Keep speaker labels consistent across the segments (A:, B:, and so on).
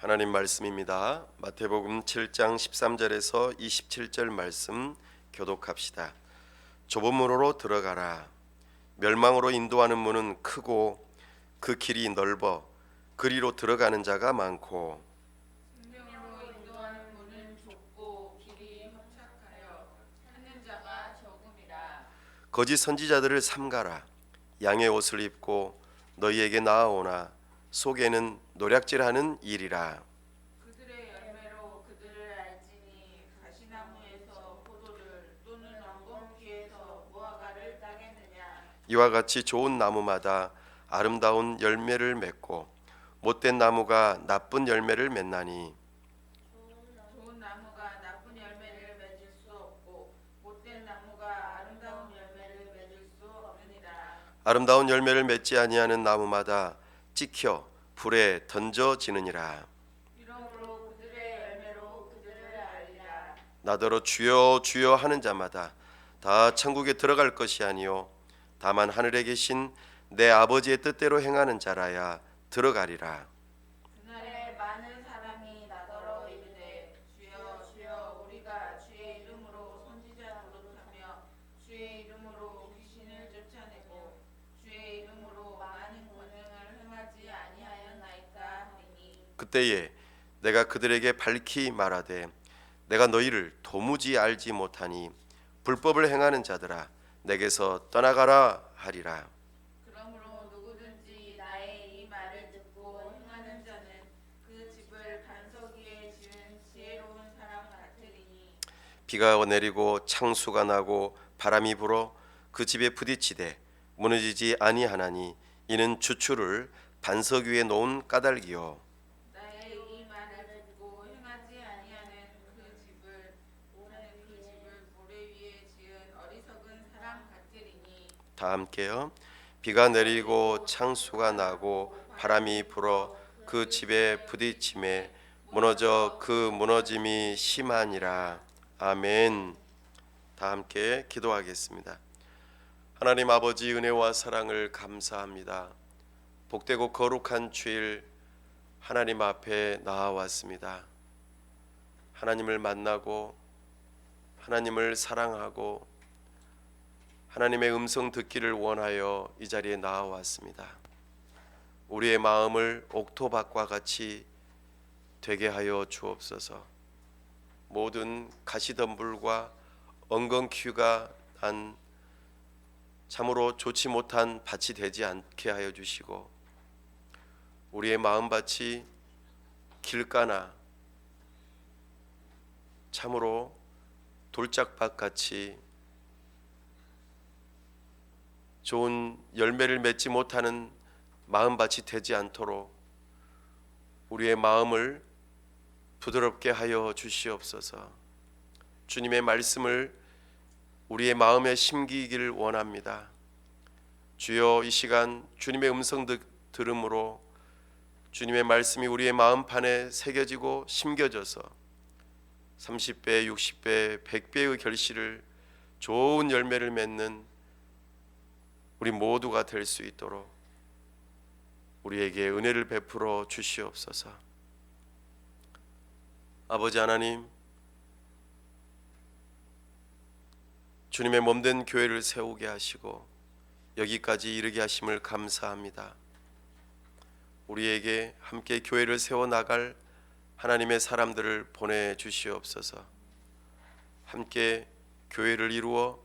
A: 하나님 말씀입니다. 마태복음 7장 13절에서 27절 말씀 교독합시다. 좁은 문으로 들어가라. 멸망으로 인도하는 문은 크고 그 길이 넓어 그리로 들어가는 자가 많고
B: 생명으로 인도하는 문은 좁고 길이 협착하여 찾는 자가 적음이라.
A: 거짓 선지자들을 삼가라. 양의 옷을 입고 너희에게 나아오나 속에는 노략질하는 일이라.
B: 그들의 열매로 그들을 알지니 가시나무에서 포도를 또는 왕건귀에서 무화과를 따겠느냐.
A: 이와 같이 좋은 나무마다 아름다운 열매를 맺고 못된 나무가 나쁜 열매를 맺나니
B: 좋은 나무가 나쁜 열매를 맺을 수 없고 못된 나무가 아름다운 열매를 맺을 수 없느니라.
A: 아름다운 열매를 맺지 아니하는 나무마다 찍혀 불에 던져지느니라.
B: 이러므로 그들의 열매로 그들을 알리라.
A: 나더러 주여 주여 하는 자마다 다 천국에 들어갈 것이 아니요 다만 하늘에 계신 내 아버지의 뜻대로 행하는 자라야 들어가리라.
B: 그날에 많은 사람이 나더러 이르되 주여 주여 우리가 주의 이름으로 선지자 노릇하며 주의 이름으로 귀신을 쫓아내고 주의 이름으로 많은 권능을 행하지 아니하였나이까 하리니.
A: 그때에 내가 그들에게 밝히 말하되 내가 너희를 도무지 알지 못하니 불법을 행하는 자들아 내게서 떠나가라 하리라.
B: 그러므로 누구든지 나의 이 말을 듣고 행하는 자는 그 집을 반석 위에 지은 지혜로운 사람 같으리니.
A: 비가 내리고 창수가 나고 바람이 불어 그 집에 부딪히되 무너지지 아니하나니 이는 주추를 반석 위에 놓은 까닭이요.
B: 나의 이 말을 듣고 행하지 아니하는 그 집을 모래 위에 지은 어리석은 사람 같으리니.
A: 다 함께요. 비가 내리고 창수가 나고 바람이 불어 그 집에 부딪힘에 무너져 그 무너짐이 심하니라. 아멘. 다 함께 기도하겠습니다. 하나님 아버지 은혜와 사랑을 감사합니다. 복되고 거룩한 주일 하나님 앞에 나아왔습니다. 하나님을 만나고 하나님을 사랑하고 하나님의 음성 듣기를 원하여 이 자리에 나아왔습니다. 우리의 마음을 옥토밭과 같이 되게 하여 주옵소서. 모든 가시덤불과 엉겅퀴가 난 참으로 좋지 못한 밭이 되지 않게 하여 주시고 우리의 마음밭이 길가나 참으로 돌짝밭 같이 좋은 열매를 맺지 못하는 마음밭이 되지 않도록 우리의 마음을 부드럽게 하여 주시옵소서. 주님의 말씀을 우리의 마음에 심기기를 원합니다. 주여 이 시간 주님의 음성 들음으로 주님의 말씀이 우리의 마음판에 새겨지고 심겨져서 30배, 60배, 100배의 결실을 좋은 열매를 맺는 우리 모두가 될 수 있도록 우리에게 은혜를 베풀어 주시옵소서. 아버지 하나님, 주님의 몸된 교회를 세우게 하시고 여기까지 이르게 하심을 감사합니다. 우리에게 함께 교회를 세워나갈 하나님의 사람들을 보내주시옵소서. 함께 교회를 이루어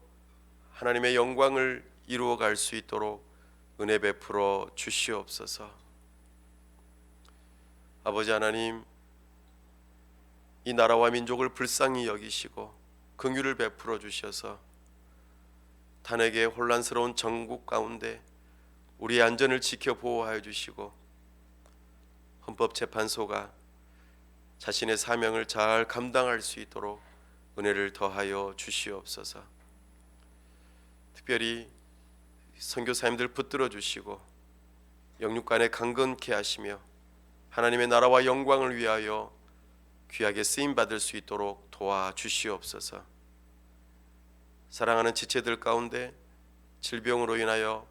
A: 하나님의 영광을 이루어갈 수 있도록 은혜 베풀어 주시옵소서. 아버지 하나님, 이 나라와 민족을 불쌍히 여기시고 긍휼을 베풀어 주셔서 탄핵의 혼란스러운 전국 가운데 우리의 안전을 지켜 보호하여 주시고 헌법재판소가 자신의 사명을 잘 감당할 수 있도록 은혜를 더하여 주시옵소서. 특별히 선교사님들 붙들어 주시고 영육간에 강건케 하시며 하나님의 나라와 영광을 위하여 귀하게 쓰임 받을 수 있도록 도와주시옵소서. 사랑하는 지체들 가운데 질병으로 인하여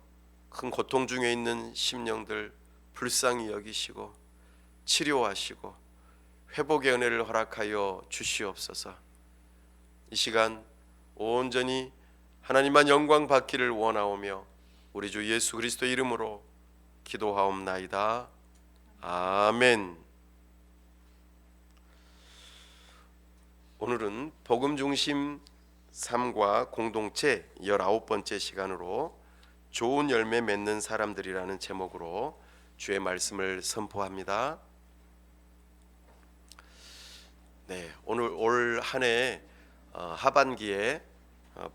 A: 큰 고통 중에 있는 심령들 불쌍히 여기시고 치료하시고 회복의 은혜를 허락하여 주시옵소서. 이 시간 온전히 하나님만 영광 받기를 원하오며 우리 주 예수 그리스도 이름으로 기도하옵나이다. 아멘. 오늘은 복음 중심 삶과 공동체 19번째 시간으로 좋은 열매 맺는 사람들이라는 제목으로 주의 말씀을 선포합니다. 네, 오늘 올 한 해 하반기에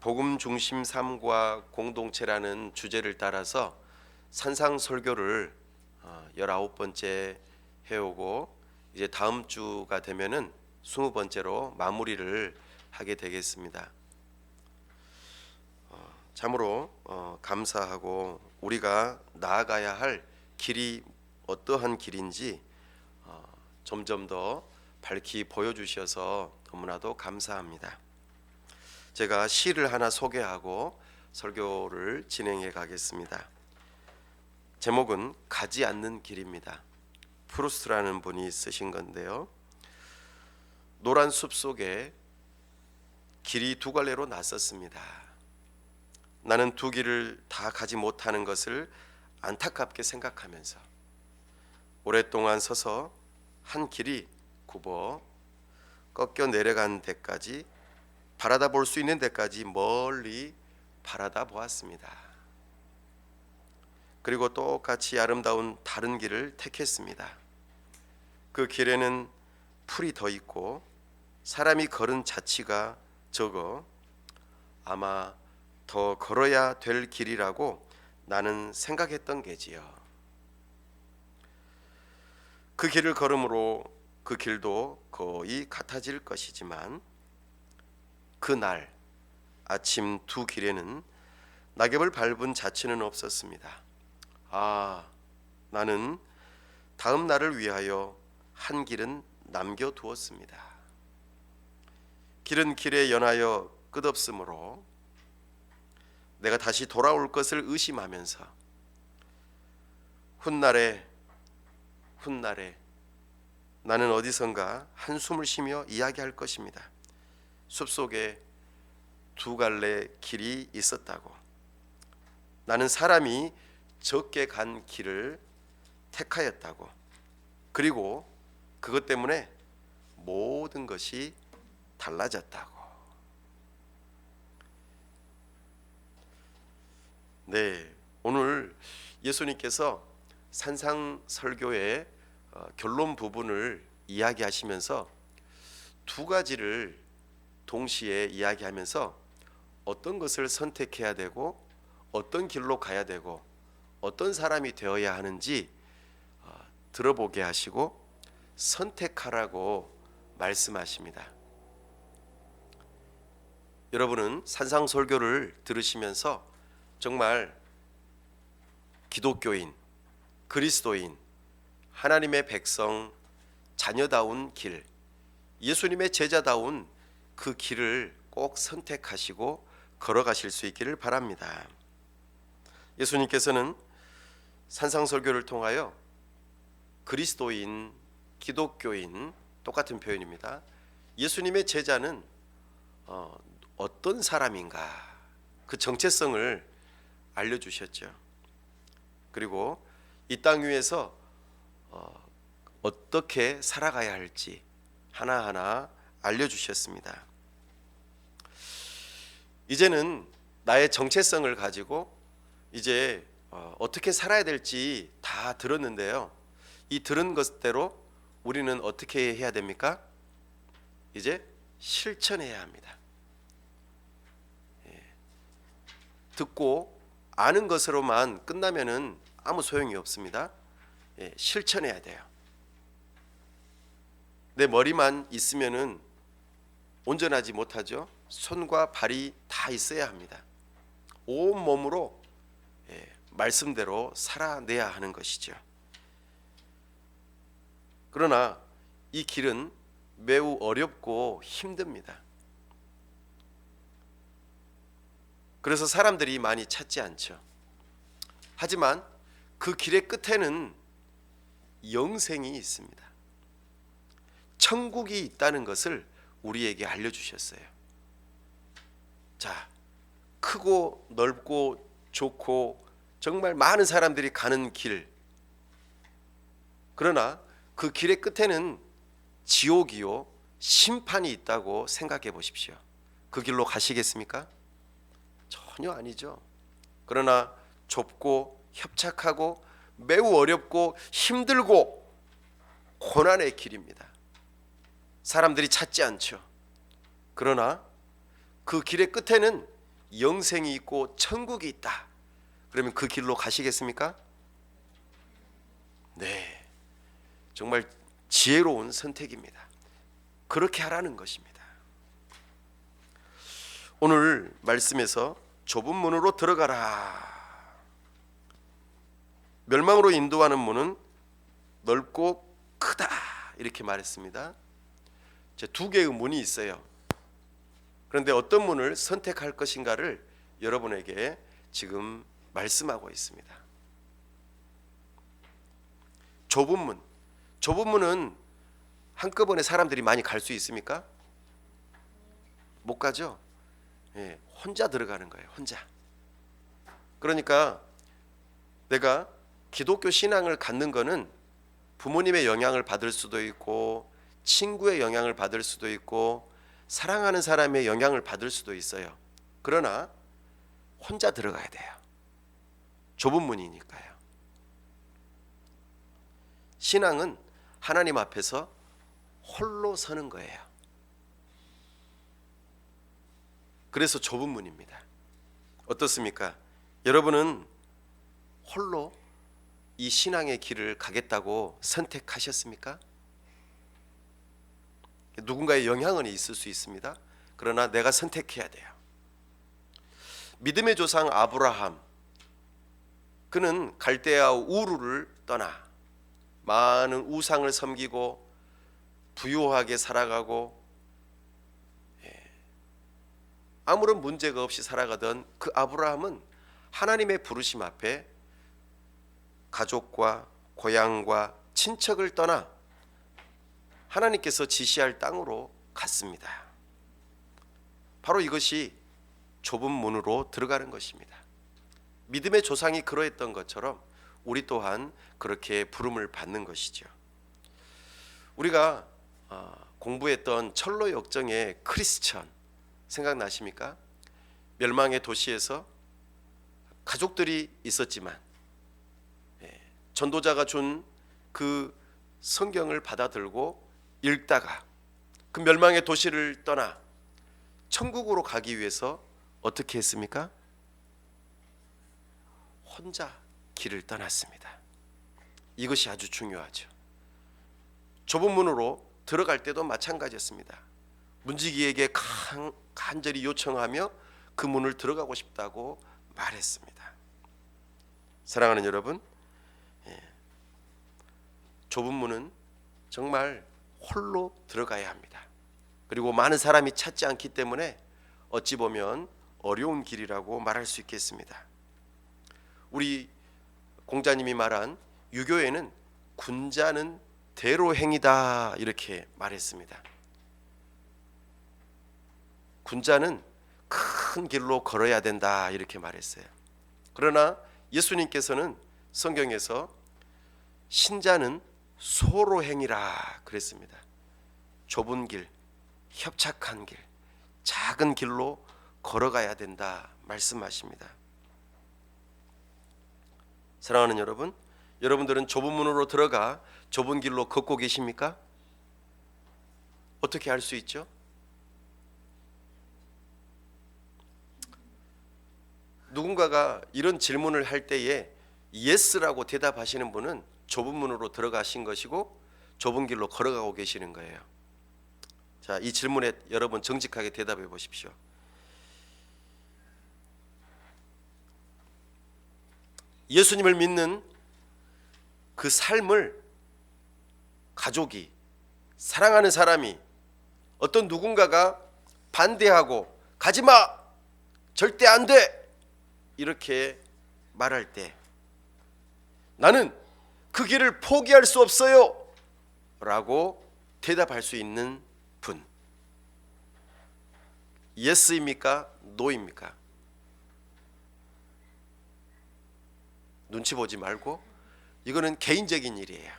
A: 복음 중심 삶과 공동체라는 주제를 따라서 산상 설교를 19번째 해오고 이제 다음 주가 되면은 20번째로 마무리를 하게 되겠습니다. 참으로 감사하고 우리가 나아가야 할 길이 어떠한 길인지 점점 더 밝히 보여주셔서 너무나도 감사합니다. 제가 시를 하나 소개하고 설교를 진행해 가겠습니다. 제목은 가지 않는 길입니다. 프루스트라는 분이 쓰신 건데요. 노란 숲 속에 길이 두 갈래로 났었습니다. 나는 두 길을 다 가지 못하는 것을 안타깝게 생각하면서 오랫동안 서서 한 길이 굽어 꺾여 내려간 데까지 바라다 볼 수 있는 데까지 멀리 바라다 보았습니다. 그리고 똑같이 아름다운 다른 길을 택했습니다. 그 길에는 풀이 더 있고 사람이 걸은 자취가 적어 아마 더 걸어야 될 길이라고 나는 생각했던 게지요. 그 길을 걸음으로 그 길도 거의 같아질 것이지만 그날 아침 두 길에는 낙엽을 밟은 자취는 없었습니다. 나는 다음 날을 위하여 한 길은 남겨두었습니다. 길은 길에 연하여 끝없으므로 내가 다시 돌아올 것을 의심하면서 훗날에 나는 어디선가 한숨을 쉬며 이야기할 것입니다. 숲속에 두 갈래 길이 있었다고. 나는 사람이 적게 간 길을 택하였다고. 그리고 그것 때문에 모든 것이 달라졌다고. 네, 오늘 예수님께서 산상 설교의 결론 부분을 이야기하시면서 두 가지를 동시에 이야기하면서 어떤 것을 선택해야 되고 어떤 길로 가야 되고 어떤 사람이 되어야 하는지 들어보게 하시고 선택하라고 말씀하십니다. 여러분은 산상 설교를 들으시면서 정말 기독교인, 그리스도인, 하나님의 백성, 자녀다운 길, 예수님의 제자다운 그 길을 꼭 선택하시고 걸어가실 수 있기를 바랍니다. 예수님께서는 산상설교를 통하여 그리스도인, 기독교인 똑같은 표현입니다. 예수님의 제자는 어떤 사람인가 그 정체성을 알려주셨죠. 그리고 이 땅 위에서 어떻게 살아가야 할지 하나하나 알려주셨습니다. 이제는 나의 정체성을 가지고 이제 어떻게 살아야 될지 다 들었는데요. 이 들은 것대로 우리는 어떻게 해야 됩니까? 이제 실천해야 합니다. 듣고 아는 것으로만 끝나면은 아무 소용이 없습니다. 실천해야 돼요. 내 머리만 있으면은 온전하지 못하죠. 손과 발이 다 있어야 합니다. 온 몸으로 말씀대로 살아내야 하는 것이죠. 그러나 이 길은 매우 어렵고 힘듭니다. 그래서 사람들이 많이 찾지 않죠. 하지만 그 길의 끝에는 영생이 있습니다. 천국이 있다는 것을 우리에게 알려주셨어요. 자, 크고 넓고 좋고 정말 많은 사람들이 가는 길, 그러나 그 길의 끝에는 지옥이요 심판이 있다고 생각해 보십시오. 그 길로 가시겠습니까? 전혀 아니죠. 그러나 좁고 협착하고 매우 어렵고 힘들고 고난의 길입니다. 사람들이 찾지 않죠. 그러나 그 길의 끝에는 영생이 있고 천국이 있다. 그러면 그 길로 가시겠습니까? 네, 정말 지혜로운 선택입니다. 그렇게 하라는 것입니다. 오늘 말씀에서 좁은 문으로 들어가라. 멸망으로 인도하는 문은 넓고 크다 이렇게 말했습니다. 두 개의 문이 있어요. 그런데 어떤 문을 선택할 것인가를 여러분에게 지금 말씀하고 있습니다. 좁은 문은 한꺼번에 사람들이 많이 갈 수 있습니까? 못 가죠. 예, 혼자 들어가는 거예요. 혼자. 그러니까 내가 기독교 신앙을 갖는 거는 부모님의 영향을 받을 수도 있고 친구의 영향을 받을 수도 있고 사랑하는 사람의 영향을 받을 수도 있어요. 그러나 혼자 들어가야 돼요. 좁은 문이니까요. 신앙은 하나님 앞에서 홀로 서는 거예요. 그래서 좁은 문입니다. 어떻습니까? 여러분은 홀로 이 신앙의 길을 가겠다고 선택하셨습니까? 누군가의 영향은 있을 수 있습니다. 그러나 내가 선택해야 돼요. 믿음의 조상 아브라함, 그는 갈대아 우르를 떠나 많은 우상을 섬기고 부유하게 살아가고 아무런 문제가 없이 살아가던 그 아브라함은 하나님의 부르심 앞에 가족과 고향과 친척을 떠나 하나님께서 지시할 땅으로 갔습니다. 바로 이것이 좁은 문으로 들어가는 것입니다. 믿음의 조상이 그러했던 것처럼 우리 또한 그렇게 부름을 받는 것이죠. 우리가 공부했던 철로 역정의 크리스천 생각나십니까? 멸망의 도시에서 가족들이 있었지만 전도자가 준 그 성경을 받아들고 읽다가 그 멸망의 도시를 떠나 천국으로 가기 위해서 어떻게 했습니까? 혼자 길을 떠났습니다. 이것이 아주 중요하죠. 좁은 문으로 들어갈 때도 마찬가지였습니다. 문지기에게 간절히 요청하며 그 문을 들어가고 싶다고 말했습니다. 사랑하는 여러분, 좁은 문은 정말 홀로 들어가야 합니다. 그리고 많은 사람이 찾지 않기 때문에 어찌 보면 어려운 길이라고 말할 수 있겠습니다. 우리 공자님이 말한 유교에는 군자는 대로행이다 이렇게 말했습니다. 군자는 큰 길로 걸어야 된다 이렇게 말했어요. 그러나 예수님께서는 성경에서 신자는 소로행이라 그랬습니다. 좁은 길, 협착한 길, 작은 길로 걸어가야 된다 말씀하십니다. 사랑하는 여러분, 여러분들은 좁은 문으로 들어가 좁은 길로 걷고 계십니까? 어떻게 할 수 있죠? 누군가가 이런 질문을 할 때에 예스라고 대답하시는 분은 좁은 문으로 들어가신 것이고 좁은 길로 걸어가고 계시는 거예요. 자, 이 질문에 여러분 정직하게 대답해 보십시오. 예수님을 믿는 그 삶을 가족이, 사랑하는 사람이, 어떤 누군가가 반대하고 가지마, 절대 안 돼 이렇게 말할 때 나는 그 길을 포기할 수 없어요 라고 대답할 수 있는 분. 예스입니까? 노입니까? 눈치 보지 말고 이거는 개인적인 일이에요.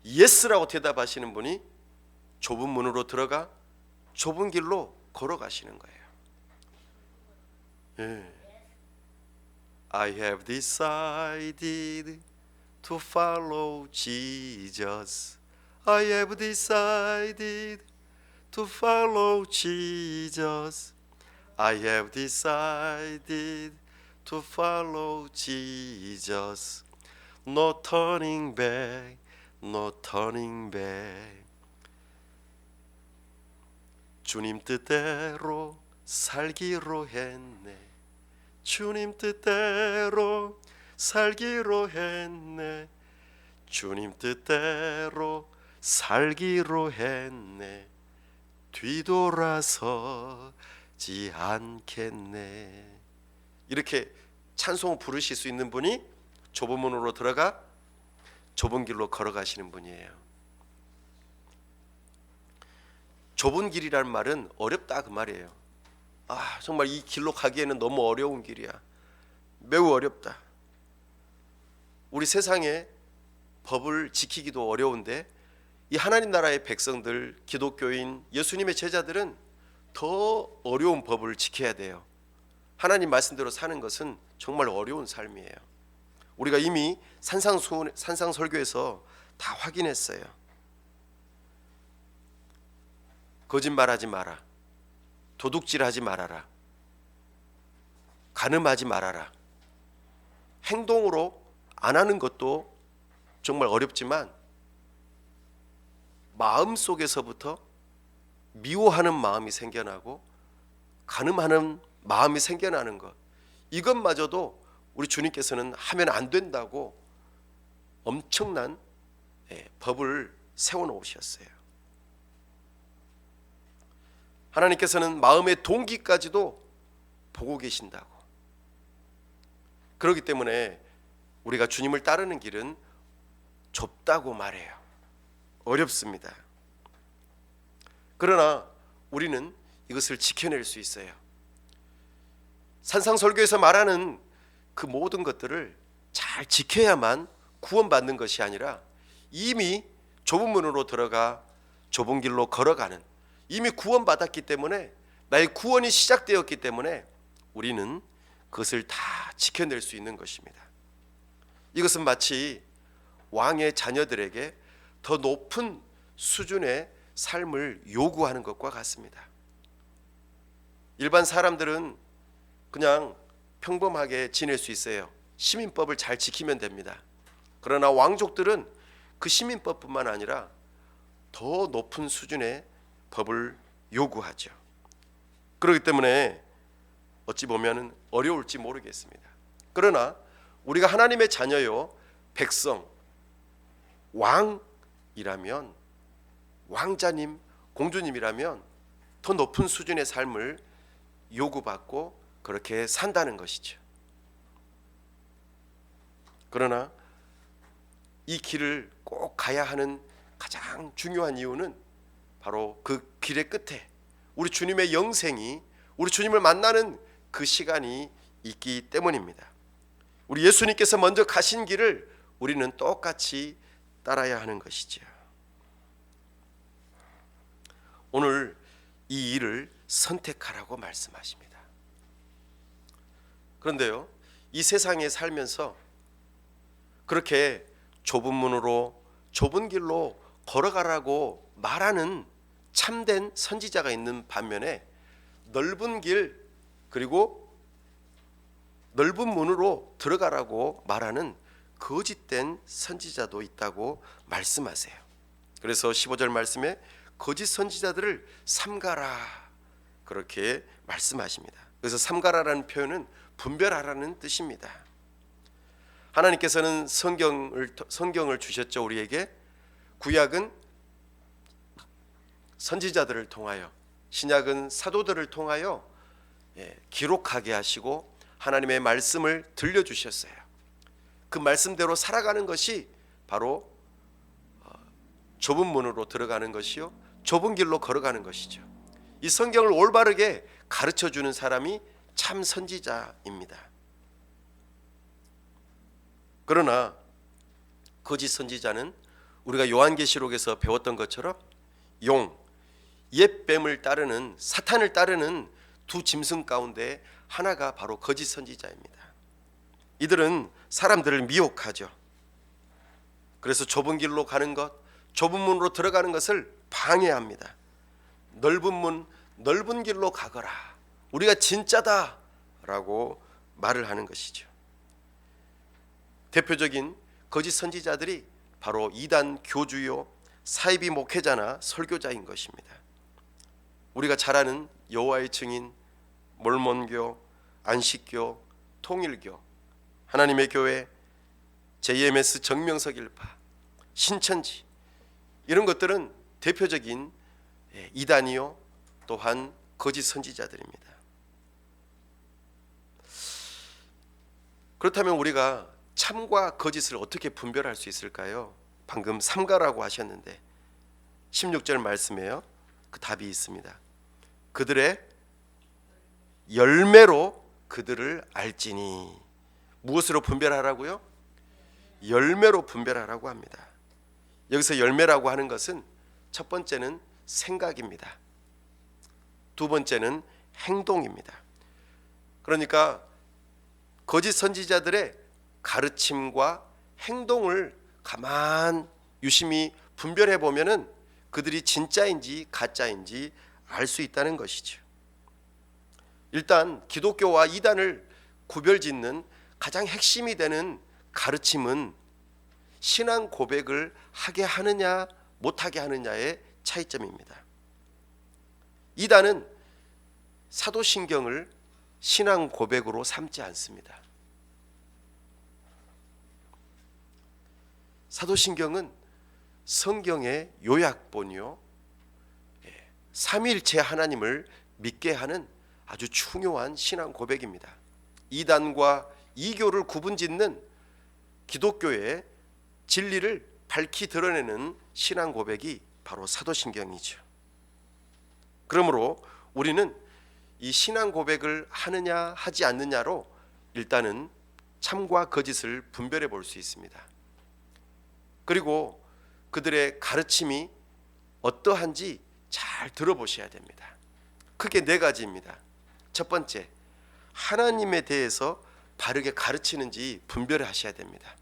A: 예스라고 대답하시는 분이 좁은 문으로 들어가 좁은 길로 걸어가시는 거예요. 예. I have decided to follow Jesus. I have decided to follow Jesus. I have decided to follow Jesus. No turning back, no turning back. 주님 뜻대로 살기로 했네. 주님 뜻대로 살기로 했네. 주님 뜻대로 살기로 했네. 뒤돌아서지 않겠네. 이렇게 찬송을 부르실 수 있는 분이 좁은 문으로 들어가 좁은 길로 걸어가시는 분이에요. 좁은 길이라는 말은 어렵다 그 말이에요. 정말 이 길로 가기에는 너무 어려운 길이야. 매우 어렵다. 우리 세상에 법을 지키기도 어려운데 이 하나님 나라의 백성들, 기독교인, 예수님의 제자들은 더 어려운 법을 지켜야 돼요. 하나님 말씀대로 사는 것은 정말 어려운 삶이에요. 우리가 이미 산상설교에서 다 확인했어요. 거짓말하지 마라. 도둑질하지 말아라. 간음하지 말아라. 행동으로 안 하는 것도 정말 어렵지만 마음속에서부터 미워하는 마음이 생겨나고 간음하는 마음이 생겨나는 것, 이것마저도 우리 주님께서는 하면 안 된다고 엄청난 법을 세워놓으셨어요. 하나님께서는 마음의 동기까지도 보고 계신다고. 그렇기 때문에 우리가 주님을 따르는 길은 좁다고 말해요. 어렵습니다. 그러나 우리는 이것을 지켜낼 수 있어요. 산상설교에서 말하는 그 모든 것들을 잘 지켜야만 구원받는 것이 아니라 이미 좁은 문으로 들어가 좁은 길로 걸어가는, 이미 구원받았기 때문에, 나의 구원이 시작되었기 때문에 우리는 그것을 다 지켜낼 수 있는 것입니다. 이것은 마치 왕의 자녀들에게 더 높은 수준의 삶을 요구하는 것과 같습니다. 일반 사람들은 그냥 평범하게 지낼 수 있어요. 시민법을 잘 지키면 됩니다. 그러나 왕족들은 그 시민법뿐만 아니라 더 높은 수준의 법을 요구하죠. 그렇기 때문에 어찌 보면 어려울지 모르겠습니다. 그러나 우리가 하나님의 자녀요, 백성, 왕이라면, 왕자님, 공주님이라면 더 높은 수준의 삶을 요구받고 그렇게 산다는 것이죠. 그러나 이 길을 꼭 가야 하는 가장 중요한 이유는 바로 그 길의 끝에 우리 주님의 영생이, 우리 주님을 만나는 그 시간이 있기 때문입니다. 우리 예수님께서 먼저 가신 길을 우리는 똑같이 따라야 하는 것이죠. 오늘 이 일을 선택하라고 말씀하십니다. 그런데요, 이 세상에 살면서 그렇게 좁은 문으로 좁은 길로 걸어가라고 말하는 참된 선지자가 있는 반면에 넓은 길, 그리고 넓은 문으로 들어가라고 말하는 거짓된 선지자도 있다고 말씀하세요. 그래서 15절 말씀에 거짓 선지자들을 삼가라, 그렇게 말씀하십니다. 그래서 삼가라라는 표현은 분별하라는 뜻입니다. 하나님께서는 성경을 주셨죠. 우리에게 구약은 선지자들을 통하여, 신약은 사도들을 통하여 기록하게 하시고 하나님의 말씀을 들려주셨어요. 그 말씀대로 살아가는 것이 바로 좁은 문으로 들어가는 것이요 좁은 길로 걸어가는 것이죠. 이 성경을 올바르게 가르쳐 주는 사람이 참 선지자입니다. 그러나 거짓 선지자는 우리가 요한계시록에서 배웠던 것처럼 옛 뱀을 따르는 사탄을 따르는 두 짐승 가운데 하나가 바로 거짓 선지자입니다. 이들은 사람들을 미혹하죠. 그래서 좁은 길로 가는 것, 좁은 문으로 들어가는 것을 방해합니다. 넓은 문, 넓은 길로 가거라. 우리가 진짜다라고 말을 하는 것이죠. 대표적인 거짓 선지자들이 바로 이단 교주요 사이비 목회자나 설교자인 것입니다. 우리가 잘 아는 여호와의 증인, 몰몬교, 안식교, 통일교, 하나님의 교회, JMS 정명석 일파, 신천지 이런 것들은 대표적인 이단이요 또한 거짓 선지자들입니다. 그렇다면 우리가 참과 거짓을 어떻게 분별할 수 있을까요? 방금 삼가라고 하셨는데 16절 말씀에요. 그 답이 있습니다. 그들의 열매로 그들을 알지니. 무엇으로 분별하라고요? 열매로 분별하라고 합니다. 여기서 열매라고 하는 것은 첫 번째는 생각입니다. 두 번째는 행동입니다. 그러니까 거짓 선지자들의 가르침과 행동을 가만 유심히 분별해 보면은 그들이 진짜인지 가짜인지 알 수 있다는 것이죠. 일단 기독교와 이단을 구별짓는 가장 핵심이 되는 가르침은 신앙 고백을 하게 하느냐 못하게 하느냐의 차이점입니다. 이단은 사도신경을 신앙 고백으로 삼지 않습니다. 사도신경은 성경의 요약본이요 삼위일체 하나님을 믿게 하는 아주 중요한 신앙 고백입니다. 이단과 이교를 구분짓는 기독교의 진리를 밝히 드러내는 신앙 고백이 바로 사도신경이죠. 그러므로 우리는 이 신앙 고백을 하느냐 하지 않느냐로 일단은 참과 거짓을 분별해 볼 수 있습니다. 그리고 그들의 가르침이 어떠한지 잘 들어보셔야 됩니다. 크게 네 가지입니다. 첫 번째, 하나님에 대해서 바르게 가르치는지 분별하셔야 됩니다.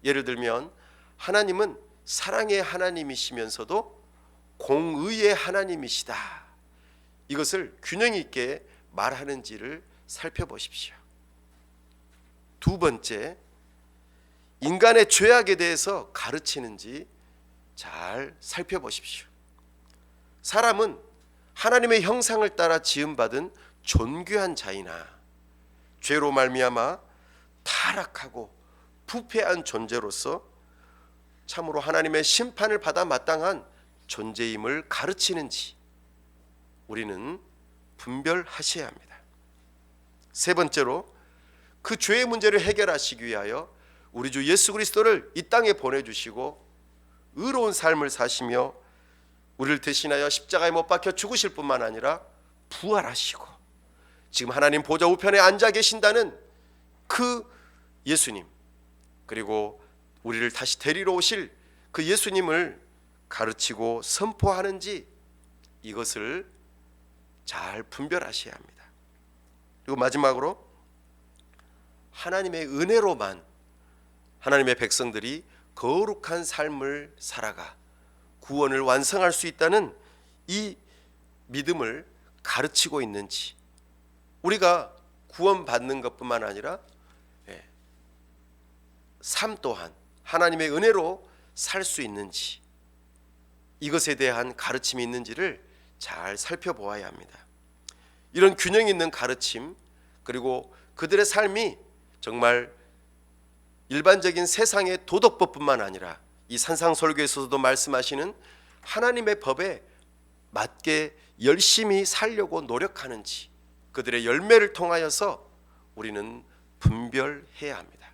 A: 예를 들면 하나님은 사랑의 하나님이시면서도 공의의 하나님이시다. 이것을 균형 있게 말하는지를 살펴보십시오. 두 번째, 인간의 죄악에 대해서 가르치는지 잘 살펴보십시오. 사람은 하나님의 형상을 따라 지음받은 존귀한 자이나 죄로 말미암아 타락하고 부패한 존재로서 참으로 하나님의 심판을 받아 마땅한 존재임을 가르치는지 우리는 분별하셔야 합니다. 세 번째로 그 죄의 문제를 해결하시기 위하여 우리 주 예수 그리스도를 이 땅에 보내주시고 의로운 삶을 사시며 우리를 대신하여 십자가에 못 박혀 죽으실 뿐만 아니라 부활하시고 지금 하나님 보좌 우편에 앉아 계신다는 그 예수님, 그리고 우리를 다시 데리러 오실 그 예수님을 가르치고 선포하는지 이것을 잘 분별하셔야 합니다. 그리고 마지막으로 하나님의 은혜로만 하나님의 백성들이 거룩한 삶을 살아가 구원을 완성할 수 있다는 이 믿음을 가르치고 있는지, 우리가 구원받는 것뿐만 아니라 삶 또한 하나님의 은혜로 살 수 있는지, 이것에 대한 가르침이 있는지를 잘 살펴보아야 합니다. 이런 균형 있는 가르침, 그리고 그들의 삶이 정말 일반적인 세상의 도덕법뿐만 아니라 이 산상설교에서도 말씀하시는 하나님의 법에 맞게 열심히 살려고 노력하는지 그들의 열매를 통하여서 우리는 분별해야 합니다.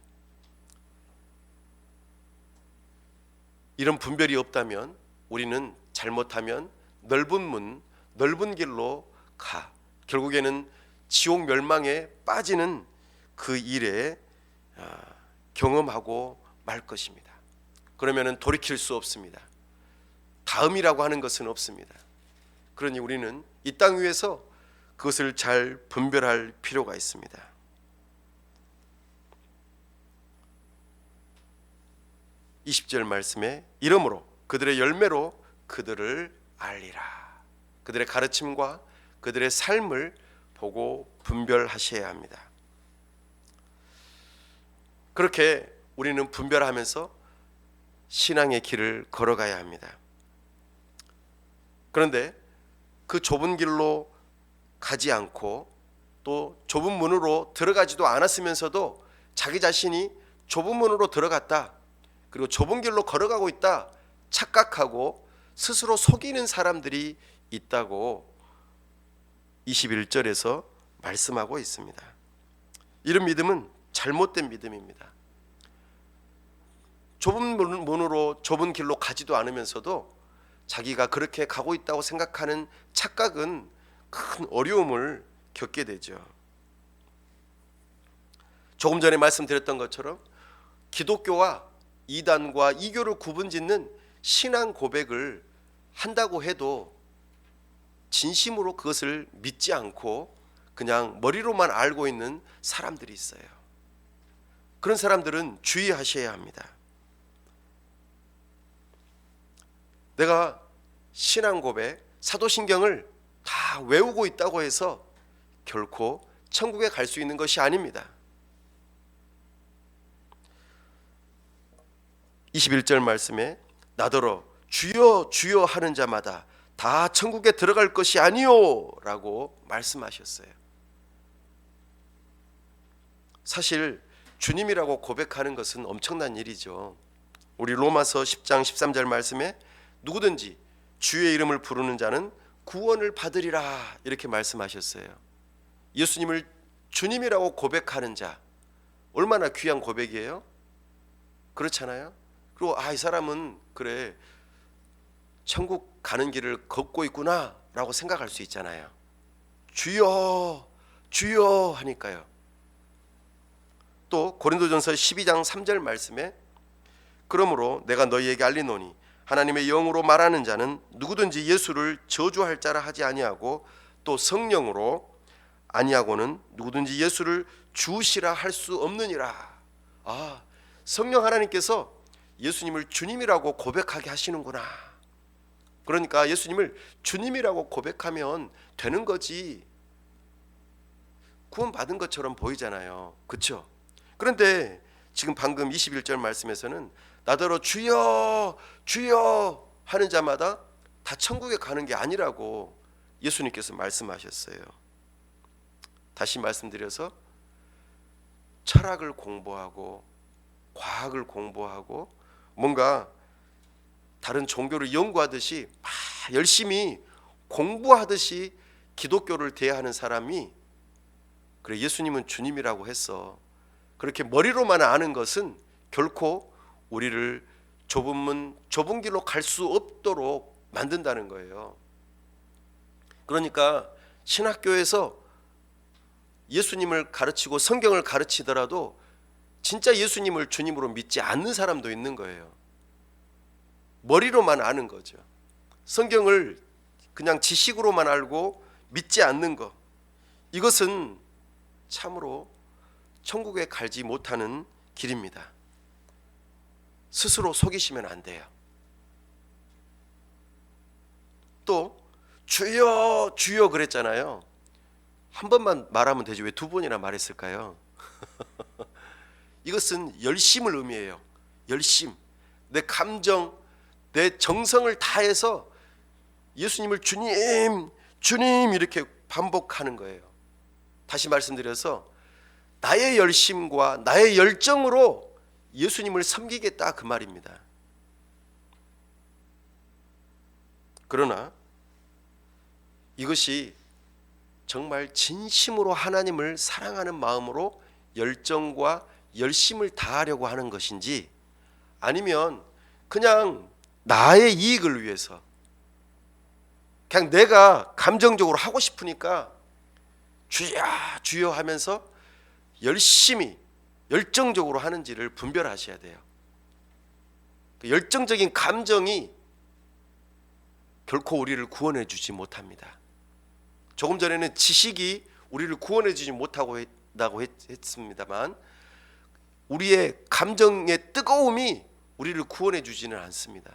A: 이런 분별이 없다면 우리는 잘못하면 넓은 문, 넓은 길로 가. 결국에는 지옥 멸망에 빠지는 그 일에 경험하고 말 것입니다. 그러면은 돌이킬 수 없습니다. 다음이라고 하는 것은 없습니다. 그러니 우리는 이 땅 위에서 그것을 잘 분별할 필요가 있습니다. 20절 말씀에 이러므로 그들의 열매로 그들을 알리라. 그들의 가르침과 그들의 삶을 보고 분별하셔야 합니다. 그렇게 우리는 분별하면서 신앙의 길을 걸어가야 합니다. 그런데 그 좁은 길로 가지 않고 또 좁은 문으로 들어가지도 않았으면서도 자기 자신이 좁은 문으로 들어갔다, 그리고 좁은 길로 걸어가고 있다 착각하고 스스로 속이는 사람들이 있다고 21절에서 말씀하고 있습니다. 이런 믿음은 잘못된 믿음입니다. 좁은 문으로 좁은 길로 가지도 않으면서도 자기가 그렇게 가고 있다고 생각하는 착각은 큰 어려움을 겪게 되죠. 조금 전에 말씀드렸던 것처럼 기독교와 이단과 이교를 구분짓는 신앙 고백을 한다고 해도 진심으로 그것을 믿지 않고 그냥 머리로만 알고 있는 사람들이 있어요. 그런 사람들은 주의하셔야 합니다. 내가 신앙 고백, 사도신경을 다 외우고 있다고 해서 결코 천국에 갈 수 있는 것이 아닙니다. 21절 말씀에 나더러 주여 주여 하는 자마다 다 천국에 들어갈 것이 아니요 라고 말씀하셨어요. 사실 주님이라고 고백하는 것은 엄청난 일이죠. 우리 로마서 10장 13절 말씀에 누구든지 주의 이름을 부르는 자는 구원을 받으리라 이렇게 말씀하셨어요. 예수님을 주님이라고 고백하는 자, 얼마나 귀한 고백이에요? 그렇잖아요. 그리고 이 사람은 그래 천국 가는 길을 걷고 있구나 라고 생각할 수 있잖아요. 주여 주여 하니까요. 또 고린도전서 12장 3절 말씀에 그러므로 내가 너희에게 알리노니 하나님의 영으로 말하는 자는 누구든지 예수를 저주할 자라 하지 아니하고 또 성령으로 아니하고는 누구든지 예수를 주시라 할 수 없느니라. 성령 하나님께서 예수님을 주님이라고 고백하게 하시는구나. 그러니까 예수님을 주님이라고 고백하면 되는 거지, 구원받은 것처럼 보이잖아요. 그렇죠? 그런데 지금 방금 21절 말씀에서는 나더러 주여 주여 하는 자마다 다 천국에 가는 게 아니라고 예수님께서 말씀하셨어요. 다시 말씀드려서 철학을 공부하고 과학을 공부하고 뭔가 다른 종교를 연구하듯이 막 열심히 공부하듯이 기독교를 대하는 사람이 그래 예수님은 주님이라고 했어, 그렇게 머리로만 아는 것은 결코 우리를 좁은 문, 좁은 길로 갈 수 없도록 만든다는 거예요. 그러니까 신학교에서 예수님을 가르치고 성경을 가르치더라도 진짜 예수님을 주님으로 믿지 않는 사람도 있는 거예요. 머리로만 아는 거죠. 성경을 그냥 지식으로만 알고 믿지 않는 것, 이것은 참으로 천국에 갈지 못하는 길입니다. 스스로 속이시면 안 돼요. 또 주여 주여 그랬잖아요. 한 번만 말하면 되지 왜 두 번이나 말했을까요? 이것은 열심을 의미해요. 열심, 내 감정, 내 정성을 다해서 예수님을 주님 주님 이렇게 반복하는 거예요. 다시 말씀드려서 나의 열심과 나의 열정으로 예수님을 섬기겠다 그 말입니다. 그러나 이것이 정말 진심으로 하나님을 사랑하는 마음으로 열정과 열심을 다하려고 하는 것인지, 아니면 그냥 나의 이익을 위해서 그냥 내가 감정적으로 하고 싶으니까 주여 주여 하면서 열심히 열정적으로 하는지를 분별하셔야 돼요. 그 열정적인 감정이 결코 우리를 구원해 주지 못합니다. 조금 전에는 지식이 우리를 구원해 주지 못하고 했습니다만 우리의 감정의 뜨거움이 우리를 구원해 주지는 않습니다.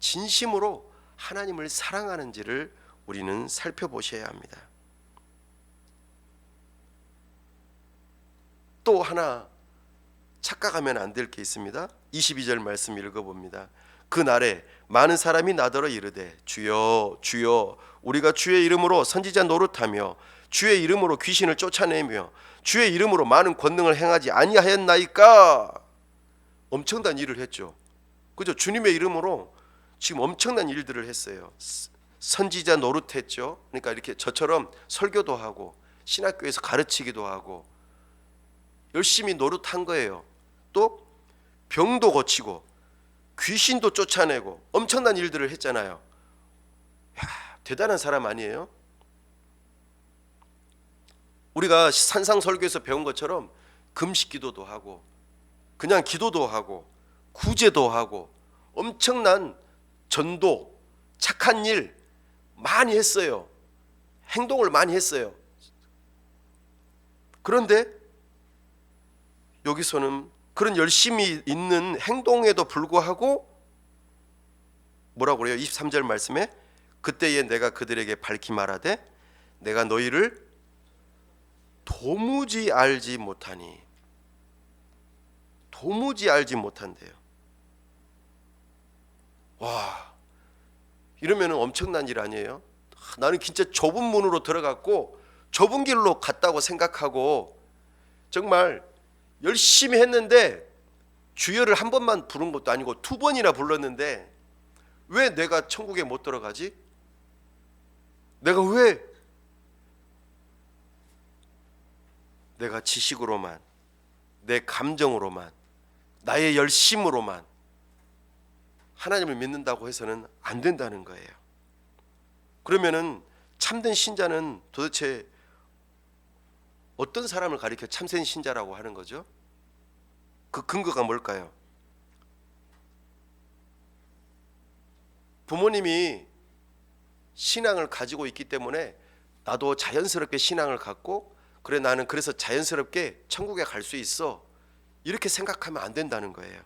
A: 진심으로 하나님을 사랑하는지를 우리는 살펴보셔야 합니다. 또 하나 착각하면 안 될 게 있습니다. 22절 말씀 읽어봅니다. 그 날에 많은 사람이 나더러 이르되 주여 주여 우리가 주의 이름으로 선지자 노릇하며 주의 이름으로 귀신을 쫓아내며 주의 이름으로 많은 권능을 행하지 아니하였나이까. 엄청난 일을 했죠. 그죠? 주님의 이름으로 지금 엄청난 일들을 했어요. 선지자 노릇했죠. 그러니까 이렇게 저처럼 설교도 하고 신학교에서 가르치기도 하고 열심히 노릇한 거예요. 또 병도 고치고 귀신도 쫓아내고 엄청난 일들을 했잖아요. 대단한 사람 아니에요? 우리가 산상설교에서 배운 것처럼 금식기도도 하고 그냥 기도도 하고 구제도 하고 엄청난 전도, 착한 일 많이 했어요. 행동을 많이 했어요. 그런데 여기서는 그런 열심히 있는 행동에도 불구하고 뭐라고 그래요? 23절 말씀에 그때에 내가 그들에게 밝히 말하되 내가 너희를 도무지 알지 못하니. 도무지 알지 못한대요. 와, 이러면 엄청난 일 아니에요? 나는 진짜 좁은 문으로 들어갔고 좁은 길로 갔다고 생각하고 정말 열심히 했는데 주여를 한 번만 부른 것도 아니고 두 번이나 불렀는데 왜 내가 천국에 못 들어가지? 내가 왜 내가 지식으로만 내 감정으로만 나의 열심으로만 하나님을 믿는다고 해서는 안 된다는 거예요. 그러면은 참된 신자는 도대체 어떤 사람을 가리켜 참된 신자라고 하는 거죠? 그 근거가 뭘까요? 부모님이 신앙을 가지고 있기 때문에 나도 자연스럽게 신앙을 갖고 그래 나는 그래서 자연스럽게 천국에 갈 수 있어 이렇게 생각하면 안 된다는 거예요.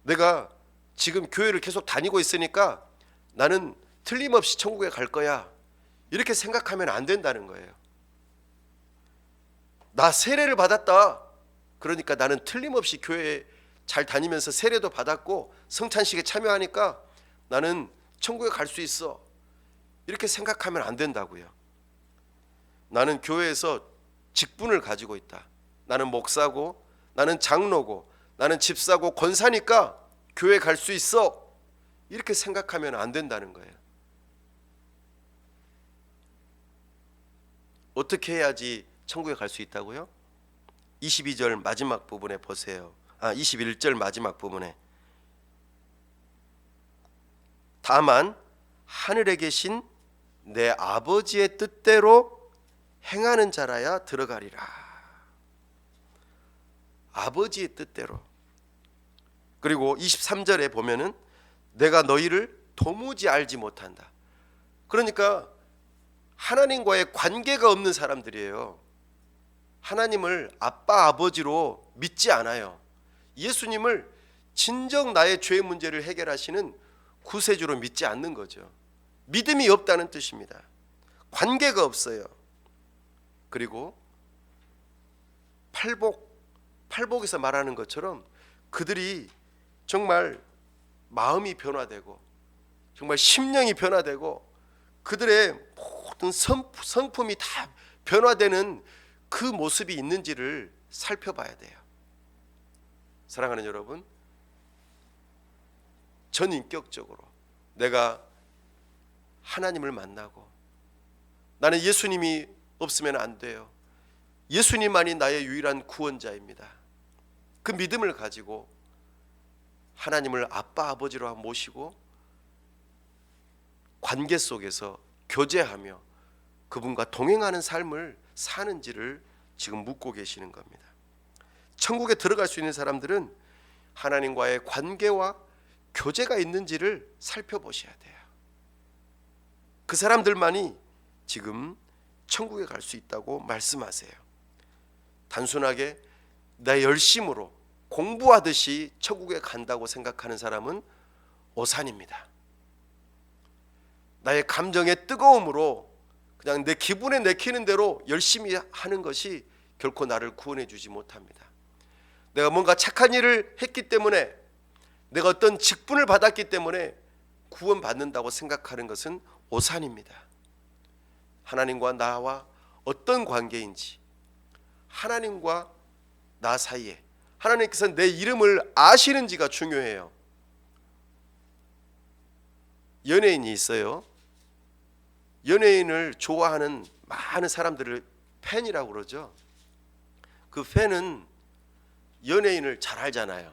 A: 내가 지금 교회를 계속 다니고 있으니까 나는 틀림없이 천국에 갈 거야 이렇게 생각하면 안 된다는 거예요. 나 세례를 받았다. 그러니까 나는 틀림없이 교회에 잘 다니면서 세례도 받았고 성찬식에 참여하니까 나는 천국에 갈 수 있어 이렇게 생각하면 안 된다고요. 나는 교회에서 직분을 가지고 있다. 나는 목사고 나는 장로고 나는 집사고 권사니까 교회 갈 수 있어 이렇게 생각하면 안 된다는 거예요. 어떻게 해야지 천국에 갈 수 있다고요? 22절 마지막 부분에 보세요. 21절 마지막 부분에 다만 하늘에 계신 내 아버지의 뜻대로 행하는 자라야 들어가리라. 아버지의 뜻대로. 그리고 23절에 보면은 내가 너희를 도무지 알지 못한다. 그러니까 하나님과의 관계가 없는 사람들이에요. 하나님을 아빠 아버지로 믿지 않아요. 예수님을 진정 나의 죄의 문제를 해결하시는 구세주로 믿지 않는 거죠. 믿음이 없다는 뜻입니다. 관계가 없어요. 그리고 팔복에서 말하는 것처럼 그들이 정말 마음이 변화되고 정말 심령이 변화되고 그들의 모든 성품이 다 변화되는 그 모습이 있는지를 살펴봐야 돼요. 사랑하는 여러분, 전인격적으로 내가 하나님을 만나고 나는 예수님이 없으면 안 돼요. 예수님만이 나의 유일한 구원자입니다. 그 믿음을 가지고 하나님을 아빠 아버지로 모시고 관계 속에서 교제하며 그분과 동행하는 삶을 사는지를 지금 묻고 계시는 겁니다. 천국에 들어갈 수 있는 사람들은 하나님과의 관계와 교제가 있는지를 살펴보셔야 돼요. 그 사람들만이 지금 천국에 갈 수 있다고 말씀하세요. 단순하게 내 열심으로 공부하듯이 천국에 간다고 생각하는 사람은 오산입니다. 나의 감정의 뜨거움으로 그냥 내 기분에 내키는 대로 열심히 하는 것이 결코 나를 구원해 주지 못합니다. 내가 뭔가 착한 일을 했기 때문에, 내가 어떤 직분을 받았기 때문에 구원받는다고 생각하는 것은 오산입니다. 하나님과 나와 어떤 관계인지, 하나님과 나 사이에 하나님께서 내 이름을 아시는지가 중요해요. 연예인이 있어요. 연예인을 좋아하는 많은 사람들을 팬이라고 그러죠. 그 팬은 연예인을 잘 알잖아요.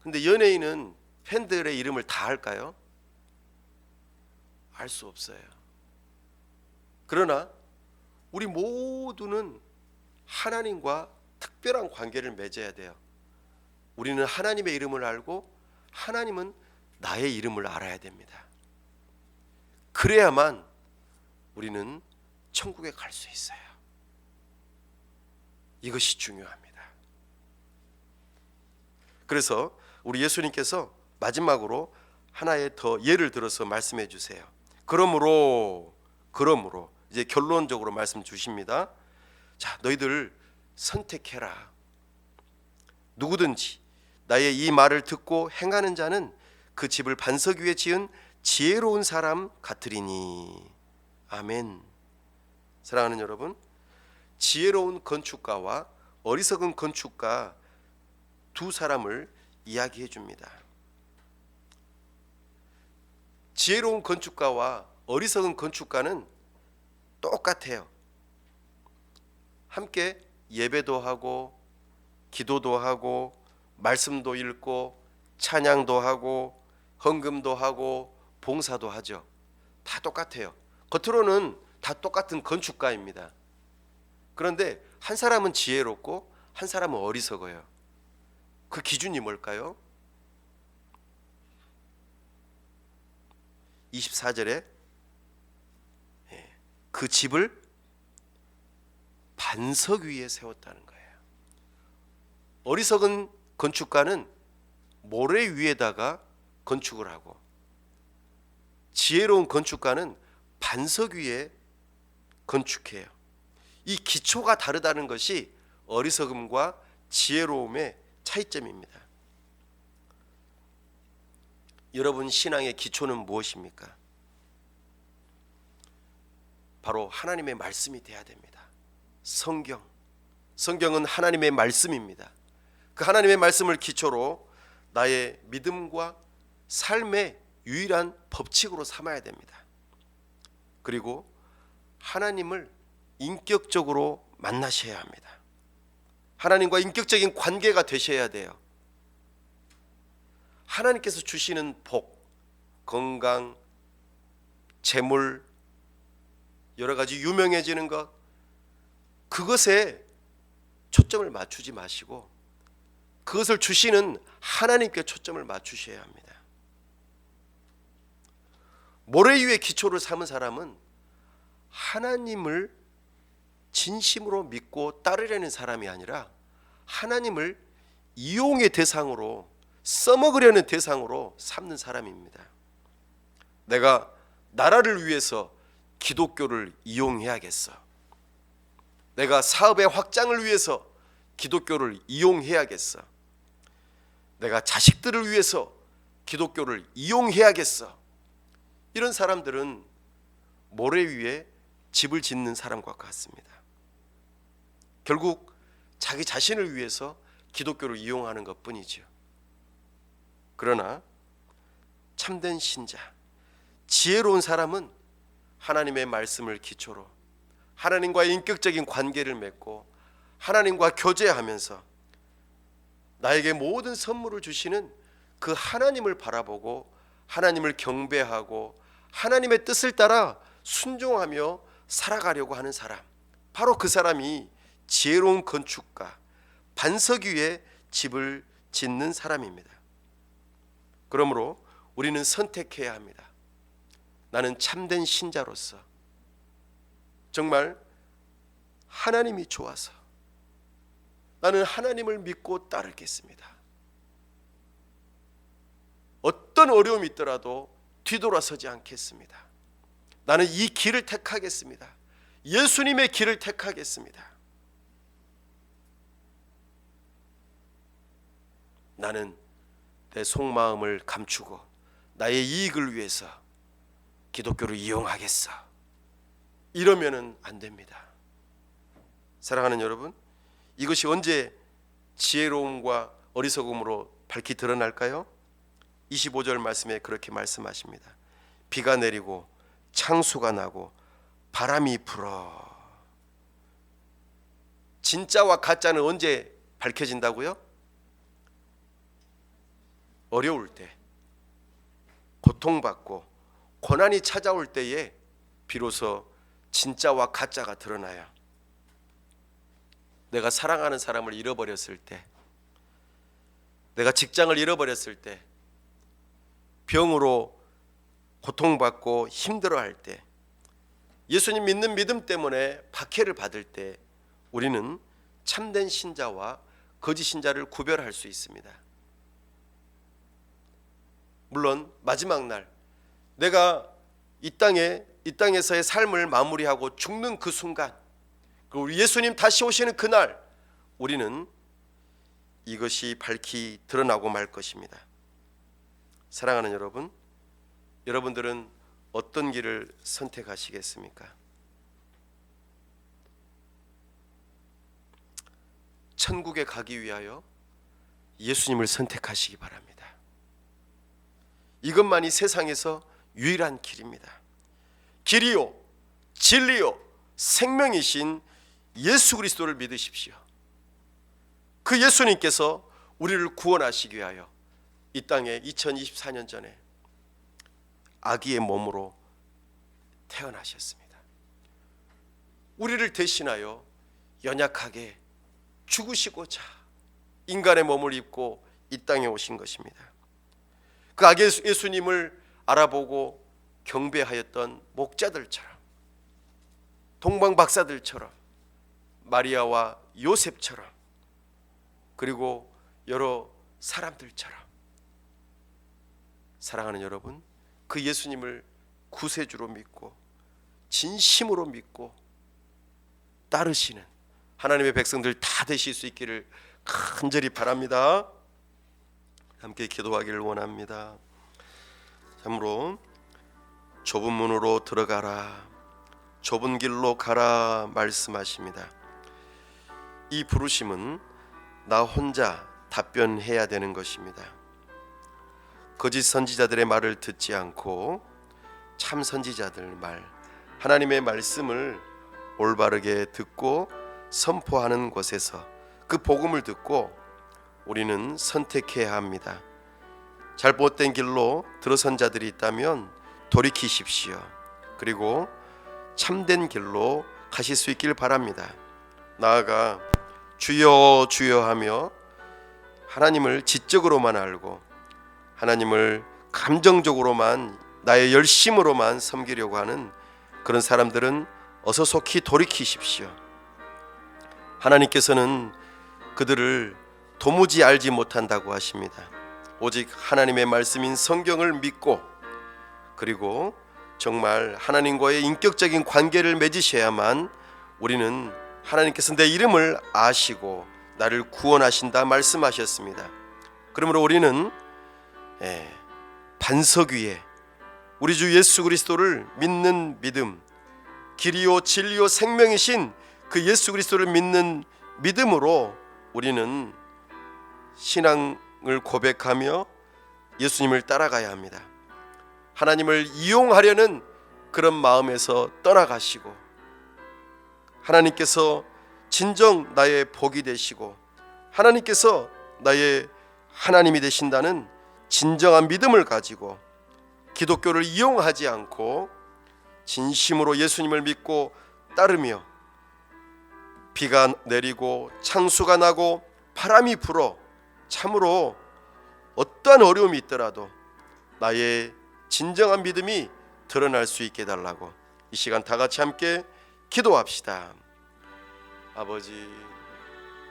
A: 근데 연예인은 팬들의 이름을 다 알까요? 알 수 없어요. 그러나 우리 모두는 하나님과 특별한 관계를 맺어야 돼요. 우리는 하나님의 이름을 알고 하나님은 나의 이름을 알아야 됩니다. 그래야만 우리는 천국에 갈 수 있어요. 이것이 중요합니다. 그래서 우리 예수님께서 마지막으로 하나의 더 예를 들어서 말씀해 주세요. 그러므로 이제 결론적으로 말씀 주십니다. 자, 너희들 선택해라. 누구든지 나의 이 말을 듣고 행하는 자는 그 집을 반석 위에 지은 지혜로운 사람 같으리니. 아멘. 사랑하는 여러분, 지혜로운 건축가와 어리석은 건축가 두 사람을 이야기해 줍니다. 지혜로운 건축가와 어리석은 건축가는 똑같아요. 함께 예배도 하고 기도도 하고 말씀도 읽고 찬양도 하고 헌금도 하고 봉사도 하죠. 다 똑같아요. 겉으로는 다 똑같은 건축가입니다. 그런데 한 사람은 지혜롭고 한 사람은 어리석어요. 그 기준이 뭘까요? 24절에 그 집을 반석 위에 세웠다는 거예요. 어리석은 건축가는 모래 위에다가 건축을 하고, 지혜로운 건축가는 반석 위에 건축해요. 이 기초가 다르다는 것이 어리석음과 지혜로움의 차이점입니다. 여러분 신앙의 기초는 무엇입니까? 바로 하나님의 말씀이 돼야 됩니다. 성경은 하나님의 말씀입니다. 그 하나님의 말씀을 기초로 나의 믿음과 삶의 유일한 법칙으로 삼아야 됩니다. 그리고 하나님을 인격적으로 만나셔야 합니다. 하나님과 인격적인 관계가 되셔야 돼요. 하나님께서 주시는 복, 건강, 재물, 여러 가지 유명해지는 것, 그것에 초점을 맞추지 마시고 그것을 주시는 하나님께 초점을 맞추셔야 합니다. 모래 위에 기초를 삼은 사람은 하나님을 진심으로 믿고 따르려는 사람이 아니라 하나님을 이용의 대상으로, 써먹으려는 대상으로 삼는 사람입니다. 내가 나라를 위해서 기독교를 이용해야겠어. 내가 사업의 확장을 위해서 기독교를 이용해야겠어. 내가 자식들을 위해서 기독교를 이용해야겠어. 이런 사람들은 모래 위에 집을 짓는 사람과 같습니다. 결국 자기 자신을 위해서 기독교를 이용하는 것뿐이죠. 그러나 참된 신자, 지혜로운 사람은 하나님의 말씀을 기초로 하나님과의 인격적인 관계를 맺고 하나님과 교제하면서 나에게 모든 선물을 주시는 그 하나님을 바라보고 하나님을 경배하고 하나님의 뜻을 따라 순종하며 살아가려고 하는 사람, 바로 그 사람이 지혜로운 건축가, 반석 위에 집을 짓는 사람입니다. 그러므로 우리는 선택해야 합니다. 나는 참된 신자로서 정말 하나님이 좋아서 나는 하나님을 믿고 따르겠습니다. 어떤 어려움이 있더라도 뒤돌아서지 않겠습니다. 나는 이 길을 택하겠습니다. 예수님의 길을 택하겠습니다. 나는 내 속마음을 감추고 나의 이익을 위해서 기독교를 이용하겠어. 이러면은 안 됩니다. 사랑하는 여러분, 이것이 언제 지혜로움과 어리석음으로 밝히 드러날까요? 25절 말씀에 그렇게 말씀하십니다. 비가 내리고 창수가 나고 바람이 불어. 진짜와 가짜는 언제 밝혀진다고요? 어려울 때, 고통받고 고난이 찾아올 때에 비로소 진짜와 가짜가 드러나요. 내가 사랑하는 사람을 잃어버렸을 때, 내가 직장을 잃어버렸을 때, 병으로 고통받고 힘들어할 때, 예수님 믿는 믿음 때문에 박해를 받을 때 우리는 참된 신자와 거짓 신자를 구별할 수 있습니다. 물론 마지막 날 내가 이 땅에서의 삶을 마무리하고 죽는 그 순간, 그리고 예수님 다시 오시는 그날 우리는 이것이 밝히 드러나고 말 것입니다. 사랑하는 여러분, 여러분들은 어떤 길을 선택하시겠습니까? 천국에 가기 위하여 예수님을 선택하시기 바랍니다. 이것만이 세상에서 유일한 길입니다. 길이요 진리요 생명이신 예수 그리스도를 믿으십시오. 그 예수님께서 우리를 구원하시기 위하여 이 땅에 2024년 전에 아기의 몸으로 태어나셨습니다. 우리를 대신하여 연약하게 죽으시고자 인간의 몸을 입고 이 땅에 오신 것입니다. 그 아기 예수님을 알아보고 경배하였던 목자들처럼, 동방 박사들처럼, 마리아와 요셉처럼, 그리고 여러 사람들처럼, 사랑하는 여러분, 그 예수님을 구세주로 믿고 진심으로 믿고 따르시는 하나님의 백성들 다 되실 수 있기를 간절히 바랍니다. 함께 기도하기를 원합니다. 참으로 좁은 문으로 들어가라, 좁은 길로 가라 말씀하십니다. 이 부르심은 나 혼자 답변해야 되는 것입니다. 거짓 선지자들의 말을 듣지 않고 참 선지자들 말, 하나님의 말씀을 올바르게 듣고 선포하는 곳에서 그 복음을 듣고 우리는 선택해야 합니다. 잘못된 길로 들어선 자들이 있다면 돌이키십시오. 그리고 참된 길로 가실 수 있길 바랍니다. 나아가 주여 주여 하며 하나님을 지적으로만 알고 하나님을 감정적으로만 나의 열심으로만 섬기려고 하는 그런 사람들은 어서 속히 돌이키십시오. 하나님께서는 그들을 도무지 알지 못한다고 하십니다. 오직 하나님의 말씀인 성경을 믿고, 그리고 정말 하나님과의 인격적인 관계를 맺으셔야만 우리는 하나님께서 내 이름을 아시고 나를 구원하신다 말씀하셨습니다. 그러므로 우리는 반석 위에 우리 주 예수 그리스도를 믿는 믿음, 길이요 진리요 생명이신 그 예수 그리스도를 믿는 믿음으로 우리는 신앙을 고백하며 예수님을 따라가야 합니다. 하나님을 이용하려는 그런 마음에서 떠나가시고, 하나님께서 진정 나의 복이 되시고 하나님께서 나의 하나님이 되신다는 진정한 믿음을 가지고 기독교를 이용하지 않고 진심으로 예수님을 믿고 따르며 비가 내리고 창수가 나고 바람이 불어 참으로 어떠한 어려움이 있더라도 나의 진정한 믿음이 드러날 수 있게 해달라고 이 시간 다 같이 함께 기도합시다.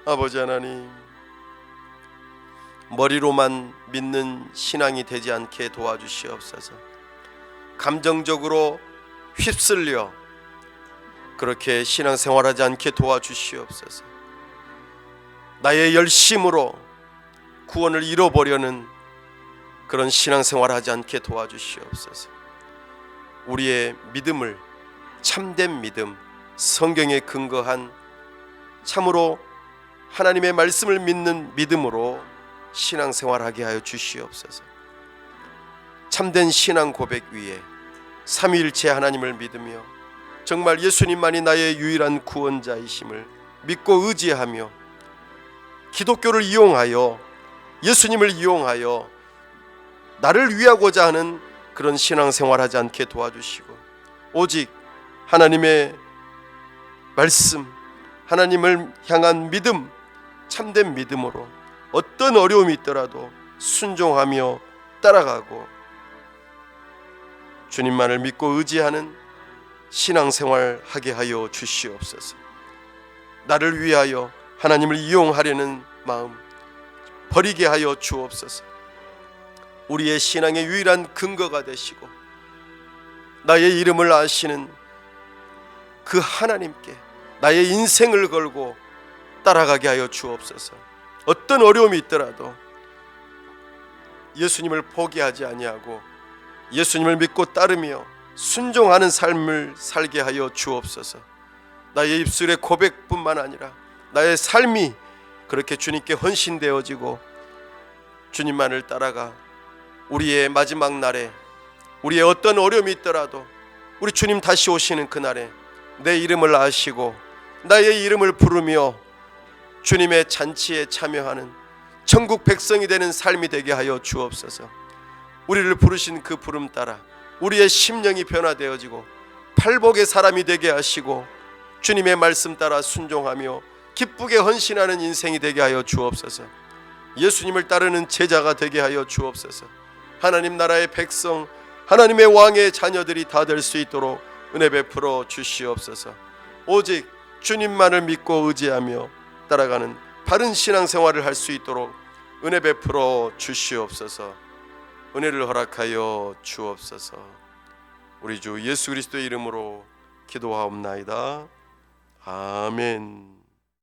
A: 아버지 하나님, 머리로만 믿는 신앙이 되지 않게 도와주시옵소서. 감정적으로 휩쓸려 그렇게 신앙생활하지 않게 도와주시옵소서. 나의 열심으로 구원을 잃어버려는 그런 신앙생활하지 않게 도와주시옵소서. 우리의 믿음을 참된 믿음, 성경에 근거한 참으로 하나님의 말씀을 믿는 믿음으로 신앙생활하게 하여 주시옵소서. 참된 신앙 고백 위에 삼위일체 하나님을 믿으며 정말 예수님만이 나의 유일한 구원자이심을 믿고 의지하며 기독교를 이용하여 예수님을 이용하여 나를 위하고자 하는 그런 신앙생활하지 않게 도와주시고 오직 하나님의 말씀, 하나님을 향한 믿음, 참된 믿음으로 어떤 어려움이 있더라도 순종하며 따라가고 주님만을 믿고 의지하는 신앙생활 하게 하여 주시옵소서. 나를 위하여 하나님을 이용하려는 마음 버리게 하여 주옵소서. 우리의 신앙의 유일한 근거가 되시고 나의 이름을 아시는 그 하나님께 나의 인생을 걸고 따라가게 하여 주옵소서. 어떤 어려움이 있더라도 예수님을 포기하지 아니하고 예수님을 믿고 따르며 순종하는 삶을 살게 하여 주옵소서. 나의 입술의 고백뿐만 아니라 나의 삶이 그렇게 주님께 헌신되어지고 주님만을 따라가 우리의 마지막 날에 우리의 어떤 어려움이 있더라도 우리 주님 다시 오시는 그날에 내 이름을 아시고 나의 이름을 부르며 주님의 잔치에 참여하는 천국 백성이 되는 삶이 되게 하여 주옵소서. 우리를 부르신 그 부름 따라 우리의 심령이 변화되어지고 팔복의 사람이 되게 하시고 주님의 말씀 따라 순종하며 기쁘게 헌신하는 인생이 되게 하여 주옵소서. 예수님을 따르는 제자가 되게 하여 주옵소서. 하나님 나라의 백성, 하나님의 왕의 자녀들이 다 될 수 있도록 은혜 베풀어 주시옵소서. 오직 주님만을 믿고 의지하며 따라가는 바른 신앙생활을 할 수 있도록 은혜 베풀어 주시옵소서. 은혜를 허락하여 주옵소서. 우리 주 예수 그리스도의 이름으로 기도하옵나이다. 아멘.